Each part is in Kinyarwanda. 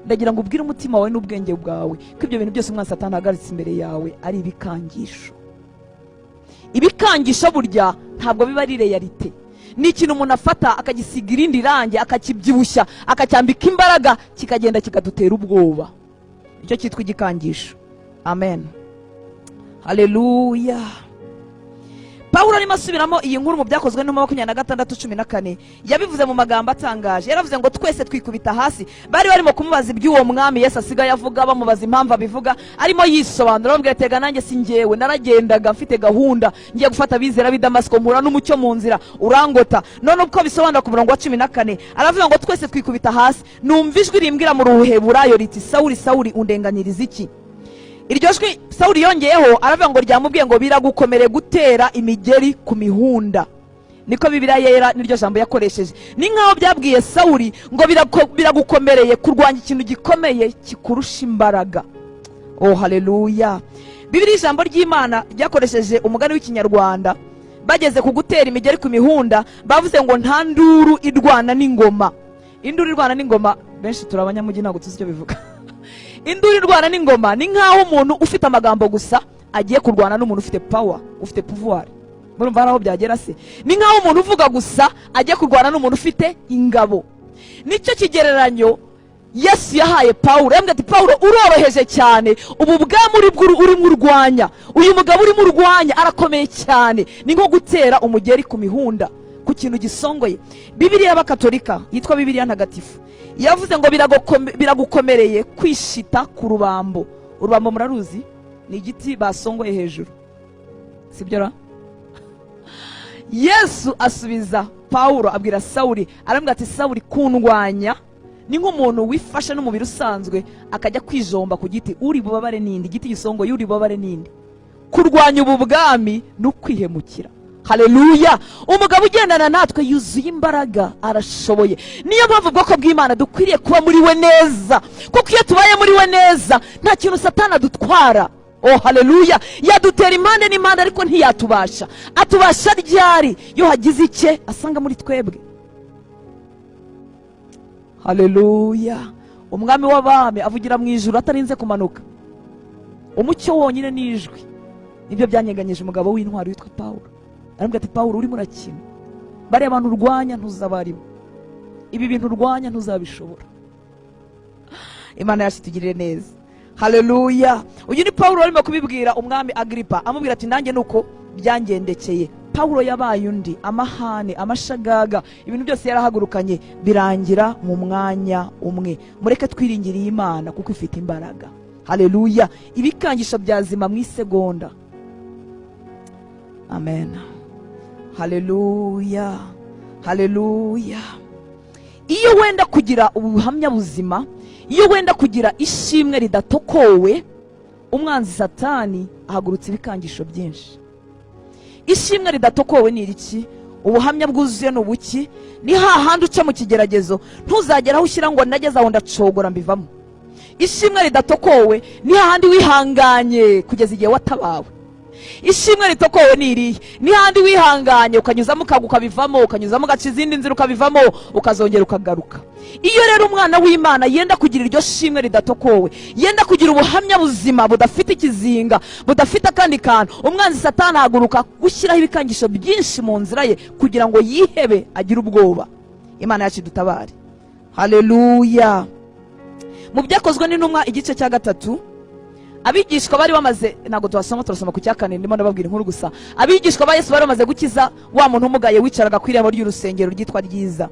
ndagira ngo ubwire umutima wawe n'ubwenge bwawe ko ibyo bintu byose umwanzi Satani ahagaritse imbere yawe ari ibikangisho. Ibikangisho burya ntabwo biba ari realite. Ni ikintu umuntu afata akagisiga irindi rangi akakibyibushya akacyambika imbaraga kikagenda kikadutera ubwoba. Icyo cyitwa igikangisho. Amen. Haleluya. Pawulo arimo asubiramo iyi nkuru mu byakozwe no 26:14 yabivuze mu magambo atangaje. Yaravuze ngo twese twikubita hasi. Bari barimo kumubaza iby'uwo mwami Yesu asigaye avuga, bamubaza impamvu abivuga, arimo yisobanura bamubwira tega nanjye singewe naragendaga mfite gahunda ngiye gufata bizera b'i Damasiko mpura n'umucyo mu nzira urangota. None uko bisobanura ku murongo wa 14 aravuga ngo twese twikubita hasi, numva ijwi rimbwira mu Ruheburayo riti Sawuli Sawuli undenganiriza iki? Iryo jwi Sawuli yongeyeho aravuga ngo ryamubwiye ngo biragukomere gutera imigeri ku mihunda. Niko Bibiliya yera niryo jambo yakoresheje. Ni nkaho byabwiye Sawuli ngo biragukomereye kurwanya ikintu gikomeye kikurusha imbaraga. Oh haleluya. Bibiliya ijambo ry'Imana ryakoresheje umugani w'ikinyarwanda. Bageze ku gutera imigeri ku mihunda bavuze ngo nta nduru irwana n'ingoma. Induru irwana n'ingoma benshi turabanyamujyi ntabwo tuzi icyo bivuga. Induru irwana n'ingoma ni nkaho umuntu ufite amagambo gusa agiye kurwana n'umuntu ufite power, ufite pouvoir. Murumva aho byagera se? Ni nkaho umuntu uvuga gusa agiye kurwana n'umuntu ufite ingabo. Nicyo kigereranyo Yesu yahaye Pawulo. Yambwiye ati Pawulo uroroheje cyane, ubu bwamuri urimo urwanya, uyu mugabo urimo urwanya arakomeye cyane. Ni nko gutera umugeri ku mihunda ku kintu gisongoye. Bibiliya y'Abakatolika yitwa Bibiliya ntagatifu yavuze ngo biragukomereye kwishita ku rubambo. Urubambo muraruzi? Ni igiti basongoye hejuru, sibyo ra? Yesu asubiza Pawulo abwira Sawuli, arambwira ati Sawuli kundwanya ni nk'umuntu wifashe n'umubiri usanzwe akajya kwijomba ku giti. Uri bubabare nindi, igiti gisongoye uri bubabare nindi. Kurwanya ubu bwami no kwihemukira. Haleluya. Umugabo ugendana natwe yuzuye imbaraga arashoboye. Niyo mpamvu ubwoko bw'Imana dukwiriye kuba muri we neza, kuko iyo tubaye muri we neza nta kintu Satani adutwara. Oh haleluya. Yadutera impande n'impande ariko ntiyatubasha. Atubasha ryari? Yo hagize icye asanga muri twebwe. Haleluya. Umwami w'abami avugira mu ijuru atarinze kumanuka. Umucyo wonyine n'ijwi nibyo byanyeganyije umugabo w'intwari witwa Pawulo. Arambwira ati Pawulo urimo urakina, bari abantu urwanya ntuzabarimo, ibi bintu urwanya ntuzabishobora. Imana yacu itugirire neza. Haleluya. Uyu ni Pawulo arimo kubibwira umwami Agripa, amubwira ati nanjye nuko byangendekeye. Pawulo yabaye undi, amahane, amashagaga, ibintu byose yarahagurukanye birangira mu mwanya umwe. Mureke twiringiriye Imana kuko ifite imbaraga. Haleluya. Ibikangisha byazima mu isegonda. Amen. Haleluya. Haleluya. Iyo wenda kugira ubuhamya buzima, iyo wenda kugira ishimwe ridatokowe, umwanzi Satani ahagurutse ibikangisho byinshi. Ishimwe ridatokowe ni iki? Ubuhamya bwuzuye n'ubuki? Ni hahandi uca mu kigeragezo ntuzageraho ushyira ngo nageze aho ndacogora mbivamo. Ishimwe ridatokowe ni hahandi wihanganye kugeza igihe watabawe. Ishimwe ritokowe ni irihe? Ni handi wihanganye ukanyuzamo ukaguka bivamo, ukanyuzamo ugaca izindi nzira ukabivamo, ukazongera ukagaruka. Iyo rero umwana w'Imana yenda kugira iryo shimwe ridatokowe, yenda kugira ubuhamya buzima budafite ikizinga, budafite akandi kantu, umwanzi Satani ahaguruka gushyiraho ibikangisho byinshi mu nzira ye kugira ngo yihebe agire ubwoba. Imana yacu dutabare. Haleluya. Mu byakozwe n'intumwa igice cya 3 abigishwa bari bamaze, ntago turasoma ku cyakane ndimo nababwira inkuru gusa. Abigishwa ba Yesu bari bamaze gukiza wa muntu umugaye wicaraga ku irembo ry'urusengero ryitwa Ryiza.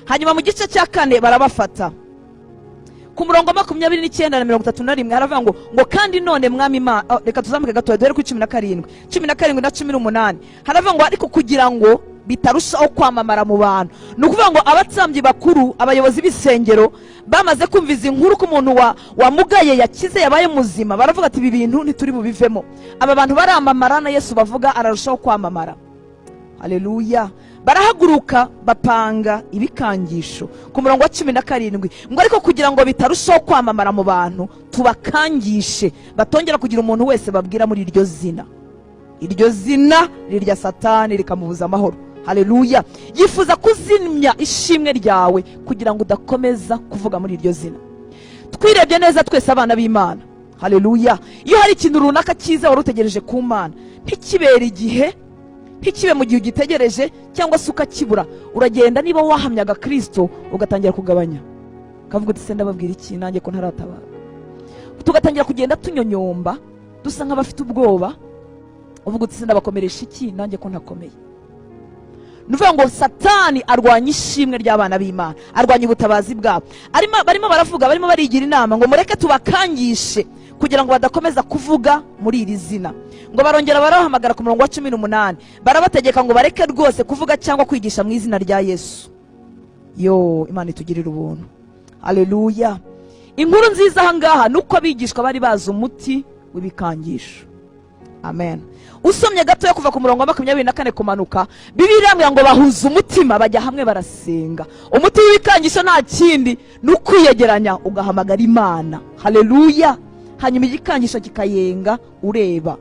Hanyuma mu gice cya 4 barabafata. Ku murongo 29 na 31 haravuga ngo kandi none mwami Imana, reka tuzamuke gato dore ku 17 na 18 haravuga ngo ariko kugira ngo bitarushaho kwamamara mu bantu. Nukuvuga ngo abatsambyi bakuru, abayobozi b'isengero bamaze kumviza inkuru ko umuntu wamugaye yakize yabaye muzima, baravuga ati ibi bintu ntituri bubivemo. Aba bantu baramamara na Yesu bavuga ararushaho kwamamara. Haleluya. Barahaguruka bapanga ibikangisho ku murongo wa 17 ngo ariko kugira ngo bitarushaho kwamamara mu bantu tubakangishe batongera kugira umuntu wese babwira muri iryo zina. Iryo zina rirya Satani rikamubuza amahoro. haleluya. Yifuza kuzimya ishimwe ryawe kugira ngo udakomeza kuvuga muri iryo zina. Twirebye neza twese abana b'Imana, haleluya, iyo hari ikintu runaka cyiza wari utegereje ku Mana, ntikibere igihe, ntikibe mu gihe ugitegereje cyangwa se ukakibura, uragenda niba wahamyaga Kristo ugatangira kugabanya, kavuga uti se ndababwira iki nanjye ko ntaratabara, tugatangira kugenda tunyonyomba dusa nk'abafite ubwoba, uvuga uti se ndabakomeresha iki nanjye ko ntakomeye. Nuvuga ngo Satani arwanya ishimwe ry'abana b'Imana, arwanya ubutabazi bwabo. Barimo baravuga, barimo barigira inama ngo mureke tubakangishe kugira ngo badakomeza kuvuga muri iri zina. Ngo barongera barahamagara ku murongo wa 18, barabategeka ngo bareke rwose kuvuga cyangwa kwigisha mu izina rya Yesu. Yo, Imana itugirira ubuntu, haleluya. Inkuru nziza aha ngaha nuko abigishwa bari bazi umuti w'ibikangisho, amen. Usomye gato yo kuva ku murongo wa 24 kumanuka, Bibiliya irambwira ngo bahuza umutima bajya hamwe barasenga. Umuti w'ibikangisho nta kindi n'ukwiyegeranya ugahamagara Imana, haleluya, hanyuma igikangisho kikayenga ureba.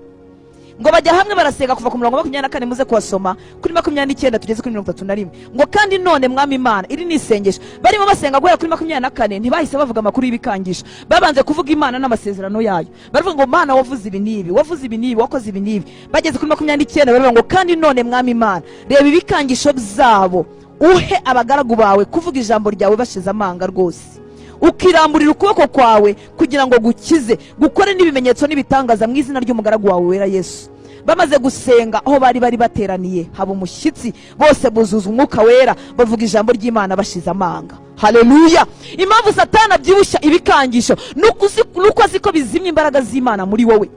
Ngo bajya hamwe barasenga kuva ku murongo wa 24 muze kuwasoma kuri 29 tugeze kuri 31. Ngo kandi none Mwami Imana, iri ni isengesho. Barimo basenga guhera kuri 24 ntibahise bavuga amakuru y'ibikangisho, babanze kuvuga Imana n'amasezerano yayo. Baravuga ngo Mana wavuze ibi nibi, wavuze ibi nibi, wakoze ibi nibi. Bageze kuri 29 baravuga ngo kandi none Mwami Imana, reba ibikangisho byabo, uhe abagaragu bawe kuvuga ijambo ryawe bashize amanga rwose, ukiramburira ukuboko kwawe kugira ngo gukize, gukore n'ibimenyetso n'ibitangaza mu izina ry'umugaragu wawe wera Yesu. Bamaze gusenga aho bari bateraniye haba umushyitsi, bose buzuza umwuka wera, bavuga ijambo ry'Imana bashize amanga, haleluya. Impamvu Satani abyibushya ibikangisho nuko azi ko bizimya imbaraga z'Imana muri wowe,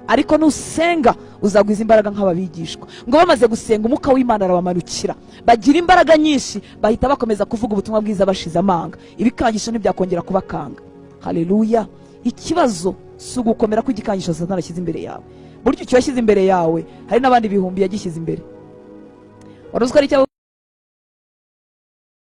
ariko nusenga uzagwiza imbaraga nk'ababigishwa. Ngo bamaze gusenga umwuka w'Imana arabamanukira, bagira imbaraga nyinshi, bahita bakomeza kuvuga ubutumwa bwiza bashize amanga. Ibikangisho ntibyakongera kubakanga, haleluya. Ikibazo si ugukomera kw'igikangisho Satani ashyize imbere yawe. Buryo icyo yashyize imbere yawe hari n'abandi bihumbi yagishyize imbere. Waruziko ari